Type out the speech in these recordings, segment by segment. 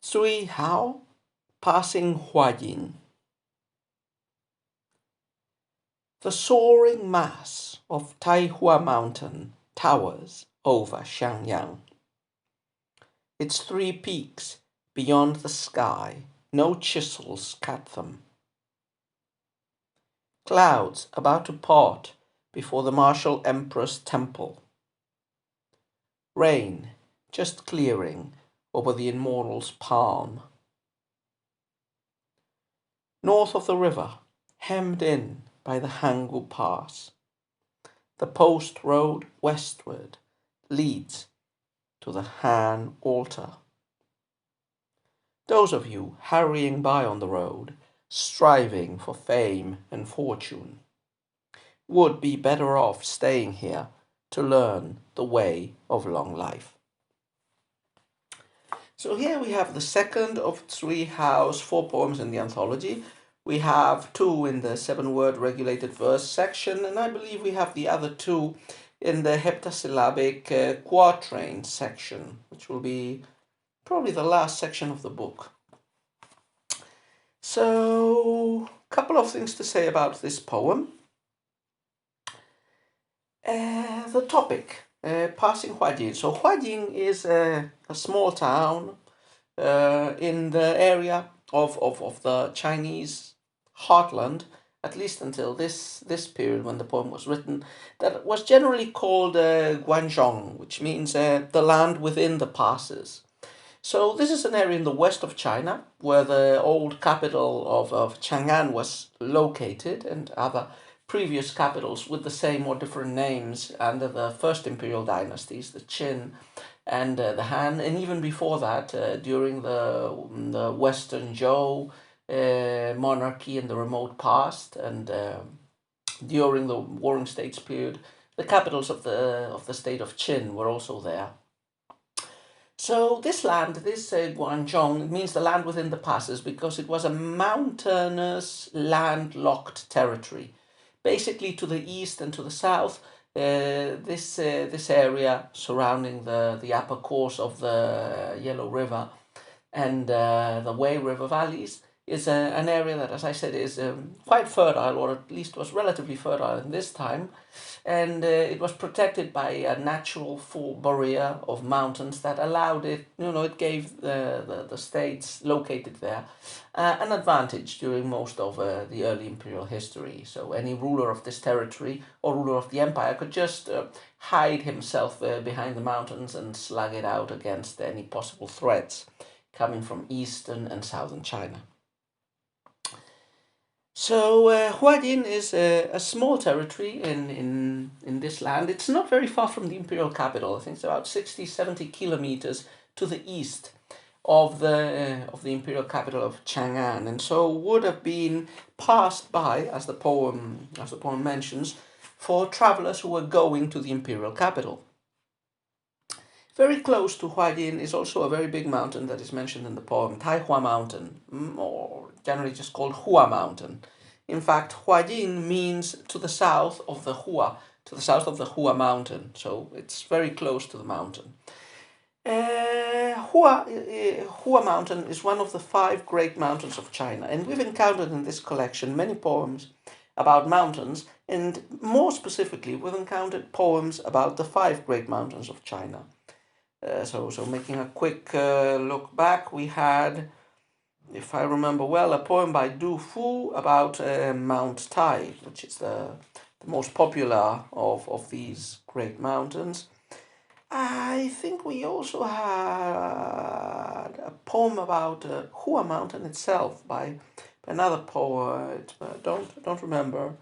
Sui Hao passing Huayin. The soaring mass of Taihua Mountain towers over Xiangyang. Its three peaks beyond the sky, no chisels cut them. Clouds about to part before the martial emperor's temple. Rain just clearing over the immortal's palm. North of the river, hemmed in by the Hangu Pass, the post road westward leads to the Han altar. Those of you hurrying by on the road, striving for fame and fortune, would be better off staying here to learn the way of long life. So here we have the second of Sui Hao's 4 poems in the anthology. We have 2 in the 7-word regulated verse section, and I believe we have the other 2 in the heptasyllabic quatrain section, which will be probably the last section of the book. So, a couple of things to say about this poem. The topic, passing Huayin. So Huayin is a small town in the area of the Chinese heartland, at least until this period when the poem was written, that was generally called Guangzhong, which means the land within the passes. So this is an area in the west of China where the old capital of Chang'an was located, and other previous capitals with the same or different names under the first imperial dynasties, the Qin and the Han, and even before that, during the Western Zhou monarchy in the remote past, and during the Warring States period, the capitals of the state of Qin were also there. So this land, this Guangzhong, means the land within the passes because it was a mountainous, landlocked territory. Basically, to the east and to the south, this area surrounding the upper course of the Yellow River and the Wei River valleys is an area that, as I said, is quite fertile, or at least was relatively fertile in this time, and it was protected by a natural full barrier of mountains that allowed it, it gave the states located there an advantage during most of the early imperial history. So any ruler of this territory or ruler of the empire could just hide himself behind the mountains and slug it out against any possible threats coming from eastern and southern China. So Huayin is a small territory in this land. It's not very far from the imperial capital. I think it's about 60, 70 kilometers to the east of the imperial capital of Chang'an, and so would have been passed by, as the poem mentions, for travelers who were going to the imperial capital. Very close to Huayin is also a very big mountain that is mentioned in the poem, Taihua Mountain, or generally just called Hua Mountain. In fact, Huayin means to the south of the Hua, to the south of the Hua Mountain, so it's very close to the mountain. Hua Mountain is one of the 5 great mountains of China, and we've encountered in this collection many poems about mountains, and more specifically, we've encountered poems about the 5 great mountains of China. So making a quick look back, we had, if I remember well, a poem by Du Fu about Mount Tai, which is the most popular of these great mountains. I think we also had a poem about Hua Mountain itself by another poet, but don't remember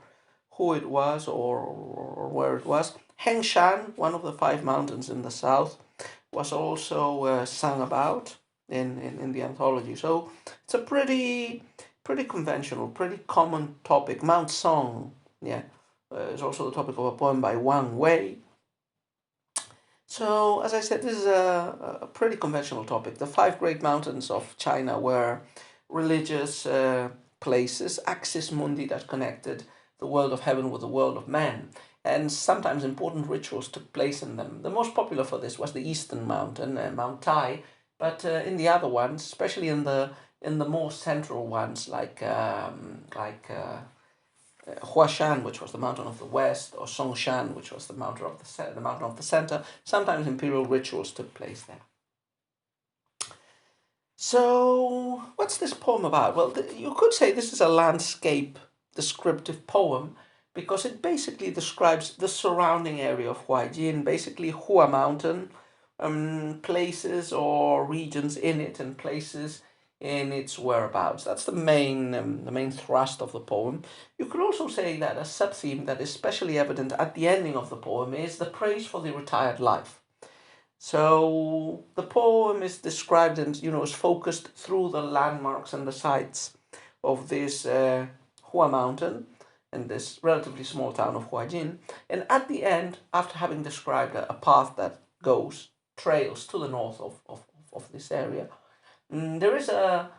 who it was or where it was. Hengshan, one of the 5 mountains in the south, was also sung about in the anthology. So it's a pretty conventional, pretty common topic. Mount Song, is also the topic of a poem by Wang Wei. So, as I said, this is a pretty conventional topic. The 5 great mountains of China were religious places, axis mundi that connected the world of heaven with the world of men, and sometimes important rituals took place in them. The most popular for this was the eastern mountain, Mount Tai, But in the other ones, especially in the more central ones, Huashan, which was the mountain of the west, or Songshan, which was the mountain of the center, sometimes imperial rituals took place there. So, what's this poem about? Well, you could say this is a landscape descriptive poem because it basically describes the surrounding area of Huayin, basically Hua Mountain, places or regions in it, and places in its whereabouts. That's the main thrust of the poem. You could also say that a sub-theme that is especially evident at the ending of the poem is the praise for the retired life. So the poem is described and is focused through the landmarks and the sites of this Hua Mountain and this relatively small town of Huajin. And at the end, after having described a path that trails to the north of this area, there is a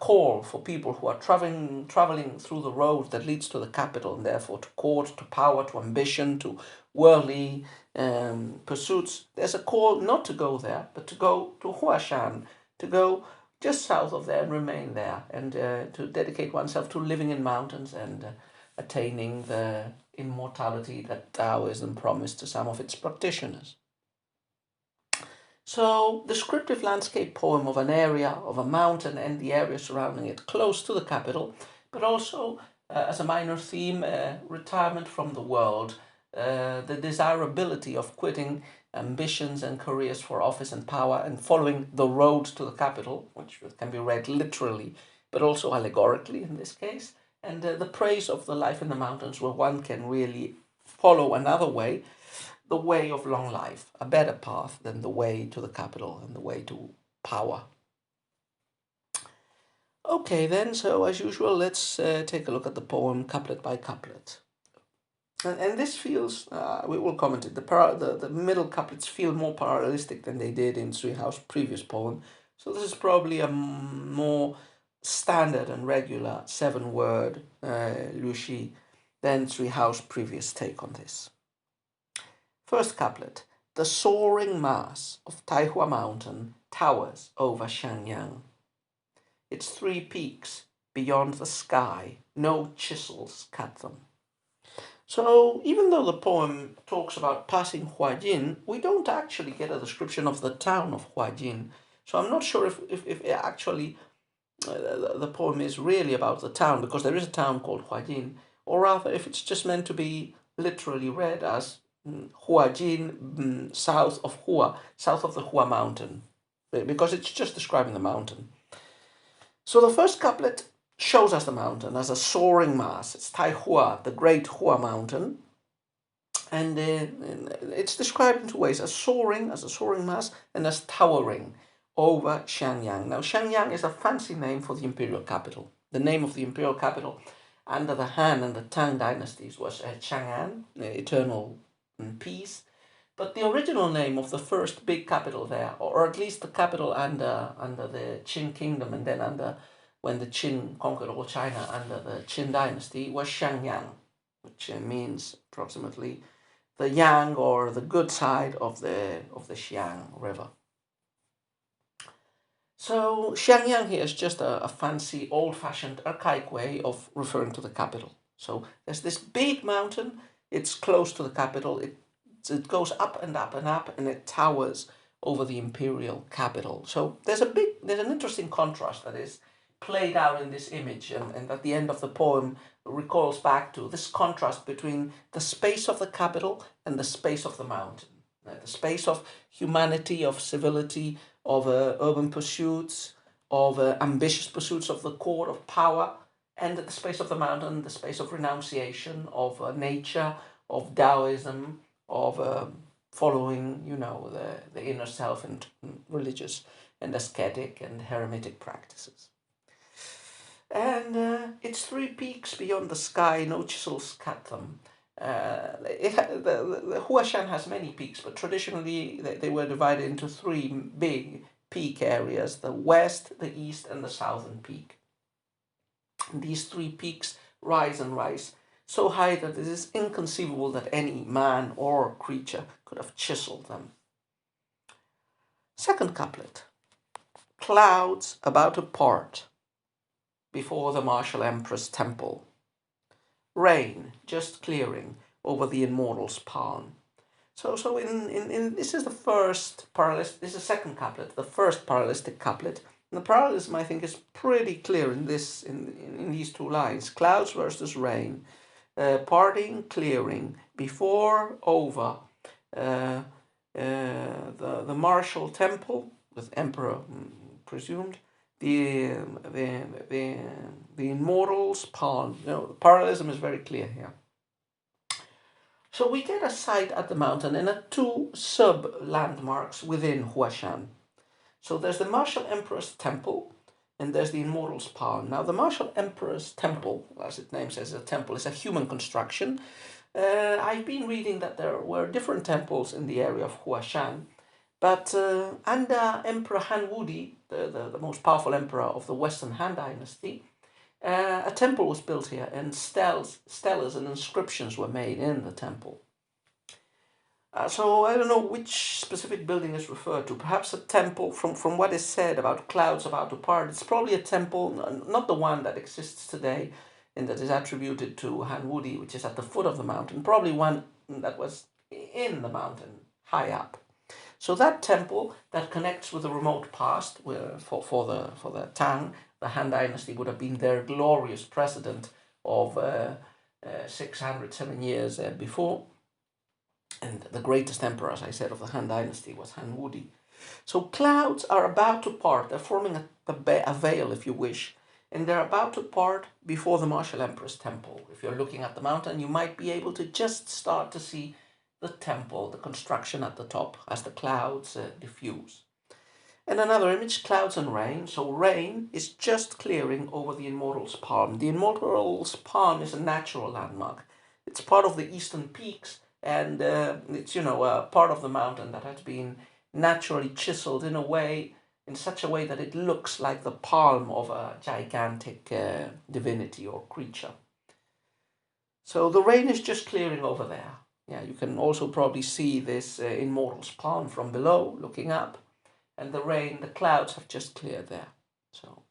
call for people who are traveling through the road that leads to the capital, and therefore to court, to power, to ambition, to worldly pursuits. There's a call not to go there, but to go to Huashan, to go just south of there and remain there, and to dedicate oneself to living in mountains and attaining the immortality that Taoism promised to some of its practitioners. So, descriptive landscape poem of an area, of a mountain and the area surrounding it, close to the capital, but also as a minor theme, retirement from the world, the desirability of quitting ambitions and careers for office and power and following the road to the capital, which can be read literally, but also allegorically in this case, and the praise of the life in the mountains where one can really follow another way, the way of long life, a better path than the way to the capital and the way to power. Okay, then, so as usual, let's take a look at the poem couplet by couplet. And this feels, we will comment it, the middle couplets feel more parallelistic than they did in Sui Hao's previous poem. So this is probably a more standard and regular 7-word Liu Shi than Sui Hao's previous take on this. First couplet. The soaring mass of Taihua Mountain towers over Xiangyang. Its 3 peaks beyond the sky, no chisels cut them. So, even though the poem talks about passing Huajin, we don't actually get a description of the town of Huajin. So, I'm not sure if it actually the poem is really about the town, because there is a town called Huajin, or rather if it's just meant to be literally read as Huajin, south of Hua, south of the Hua mountain, because it's just describing the mountain. So the first couplet shows us the mountain as a soaring mass. It's Taihua, the great Hua mountain, and it's described in 2 ways: as a soaring mass, and as towering over Xiangyang. Now, Xiangyang is a fancy name for the imperial capital. The name of the imperial capital under the Han and the Tang dynasties was Chang'an, eternal peace. But the original name of the first big capital there, or at least the capital under the Qin kingdom, and then when the Qin conquered all China under the Qin dynasty, was Xiangyang, which means approximately the yang, or the good side of the Xiang River. So Xiangyang here is just a fancy, old-fashioned, archaic way of referring to the capital. So there's this big mountain. It's close to the capital. It goes up and up and up, and it towers over the imperial capital. So there's an interesting contrast that is played out in this image, and at the end of the poem recalls back to this contrast between the space of the capital and the space of the mountain. The space of humanity, of civility, of urban pursuits, of ambitious pursuits of the court, of power, and the space of the mountain, the space of renunciation, of nature, of Taoism, of following, the inner self and religious and ascetic and hermetic practices. And its 3 peaks beyond the sky, no chisels cut them. The Huashan has many peaks, but traditionally they were divided into 3 big peak areas: the west, the east, and the southern peak. And these 3 peaks rise and rise so high that it is inconceivable that any man or creature could have chiseled them. Second couplet. clouds about to part before the martial emperor's temple. Rain just clearing over the immortal's palm. So in this is the first parallelistic, this is the second couplet, the first parallelistic couplet. And the parallelism, I think, is pretty clear in these two lines. Clouds versus rain, parting, clearing, before, over, the martial temple with emperor presumed, the immortal's palm. You know, the parallelism is very clear here. So we get a sight at the mountain and at two sub-landmarks within Huashan. So there's the martial emperor's temple and there's the immortal's palm. Now the martial emperor's temple, as its name says, a temple, is a human construction. I've been reading that there were different temples in the area of Huashan, but under Emperor Han Wudi, the most powerful emperor of the Western Han Dynasty, a temple was built here, and stelas and inscriptions were made in the temple. So I don't know which specific building is referred to. Perhaps a temple, from what is said about clouds about to part, it's probably a temple, not the one that exists today and that is attributed to Han Wudi, which is at the foot of the mountain, probably one that was in the mountain, high up. So that temple that connects with the remote past, where for the Tang, the Han Dynasty would have been their glorious precedent of 607 years before. And the greatest emperor, as I said, of the Han Dynasty was Han Wudi. So clouds are about to part. They're forming a veil, if you wish. And they're about to part before the martial emperor's temple. If you're looking at the mountain, you might be able to just start to see the temple, the construction at the top, as the clouds diffuse. And another image, clouds and rain. So rain is just clearing over the immortal's palm. The immortal's palm is a natural landmark. It's part of the eastern peaks, and it's, part of the mountain that has been naturally chiseled in such a way that it looks like the palm of a gigantic divinity or creature. So the rain is just clearing over there. Yeah, you can also probably see this immortal's palm from below, looking up, and the clouds have just cleared there. So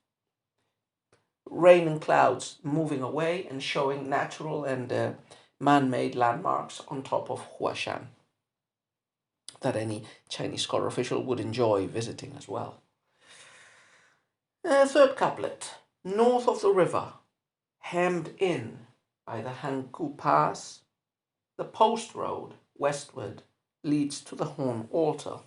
rain and clouds moving away and showing natural and man-made landmarks on top of Huashan that any Chinese scholar official would enjoy visiting as well. Third couplet, north of the river, hemmed in by the Hankou Pass, the post road westward leads to the horn altar.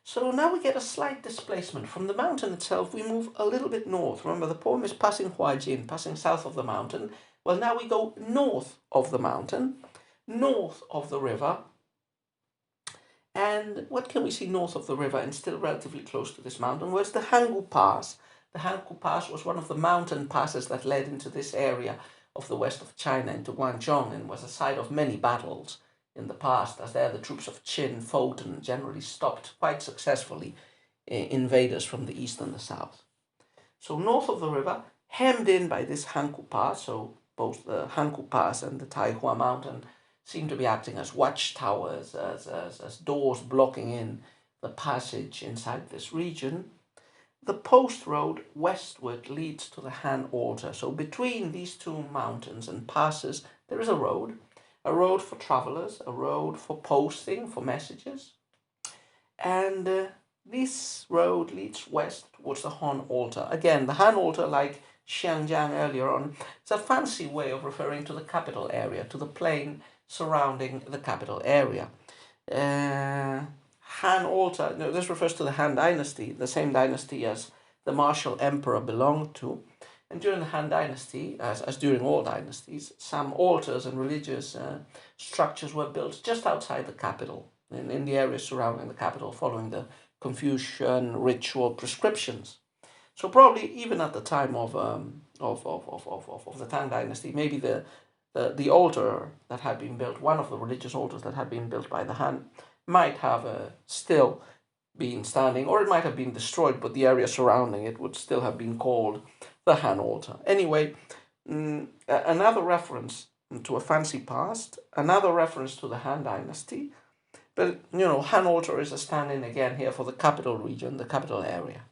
So now we get a slight displacement. From the mountain itself, we move a little bit north. Remember, the poem is passing Huayin, passing south of the mountain. Well, now we go north of the mountain, north of the river. And what can we see north of the river and still relatively close to this mountain? Well, it's the Hankou Pass. The Hankou Pass was one of the mountain passes that led into this area of the west of China, into Guangzhou, and was a site of many battles in the past, as there the troops of Qin fought and generally stopped quite successfully invaders from the east and the south. So north of the river, hemmed in by this Hankou Pass, so both the Hankou Pass and the Taihua Mountain seem to be acting as watchtowers, as doors blocking in the passage inside this region. The post road westward leads to the Han altar. So between these two mountains and passes, there is a road for travelers, a road for posting, for messages. And this road leads west towards the Han altar. Again, the Han altar, like Xiangjiang earlier on, it's a fancy way of referring to the capital area, to the plain surrounding the capital area. Han altar, no, this refers to the Han dynasty, the same dynasty as the martial emperor belonged to. And during the Han dynasty, as during all dynasties, some altars and religious structures were built just outside the capital, in the areas surrounding the capital, following the Confucian ritual prescriptions. So probably even at the time of the Tang dynasty, maybe the altar that had been built, one of the religious altars that had been built by the Han, might have still been standing, or it might have been destroyed, but the area surrounding it would still have been called the Han altar. Anyway, another reference to a fancy past, another reference to the Han dynasty, but Han altar is a stand-in again here for the capital region, the capital area.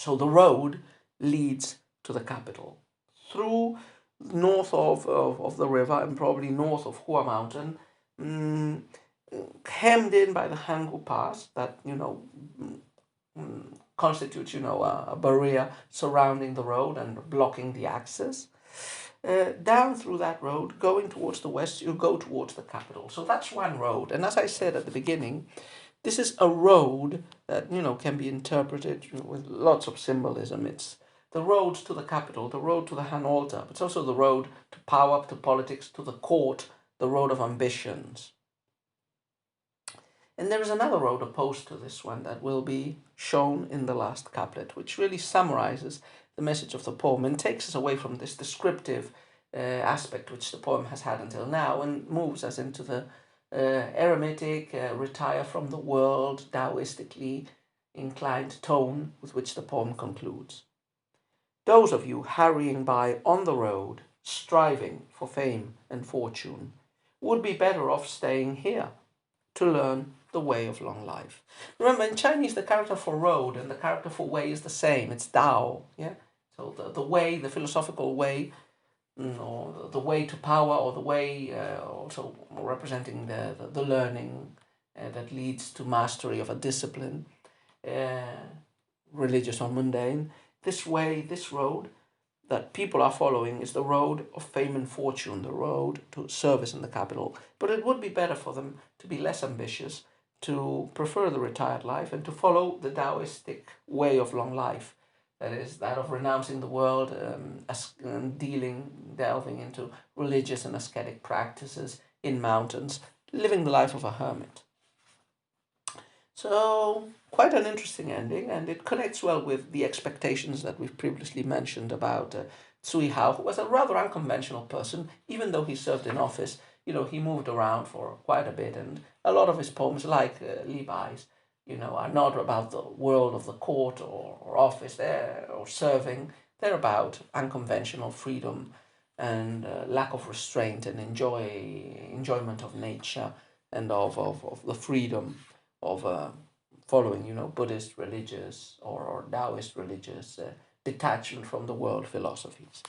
So the road leads to the capital through north of the river and probably north of Hua Mountain, mm, hemmed in by the Hanggu Pass that, constitutes, a barrier surrounding the road and blocking the access. Down through that road, going towards the west, you go towards the capital. So that's one road. And as I said at the beginning, this is a road that, can be interpreted with lots of symbolism. It's the road to the capital, the road to the Han altar, but it's also the road to power, to politics, to the court, the road of ambitions. And there is another road opposed to this one that will be shown in the last couplet, which really summarizes the message of the poem and takes us away from this descriptive aspect which the poem has had until now and moves us into the eremitic, retire from the world, Taoistically inclined tone with which the poem concludes. Those of you hurrying by on the road, striving for fame and fortune, would be better off staying here to learn the way of long life. Remember, in Chinese, the character for road and the character for way is the same. It's Dao, yeah? So the way, the philosophical way, or the way to power, or the way also representing the learning that leads to mastery of a discipline, religious or mundane. This way, this road that people are following is the road of fame and fortune, the road to service in the capital. But it would be better for them to be less ambitious, to prefer the retired life, and to follow the Taoistic way of long life. That is, that of renouncing the world, delving into religious and ascetic practices in mountains, living the life of a hermit. So, quite an interesting ending, and it connects well with the expectations that we've previously mentioned about Tsui Hao, who was a rather unconventional person, even though he served in office. He moved around for quite a bit, and a lot of his poems, like Li Bai's, are not about the world of the court or office there or serving. They're about unconventional freedom and lack of restraint and enjoyment of nature and of the freedom of following, Buddhist religious or Taoist religious detachment from the world philosophies.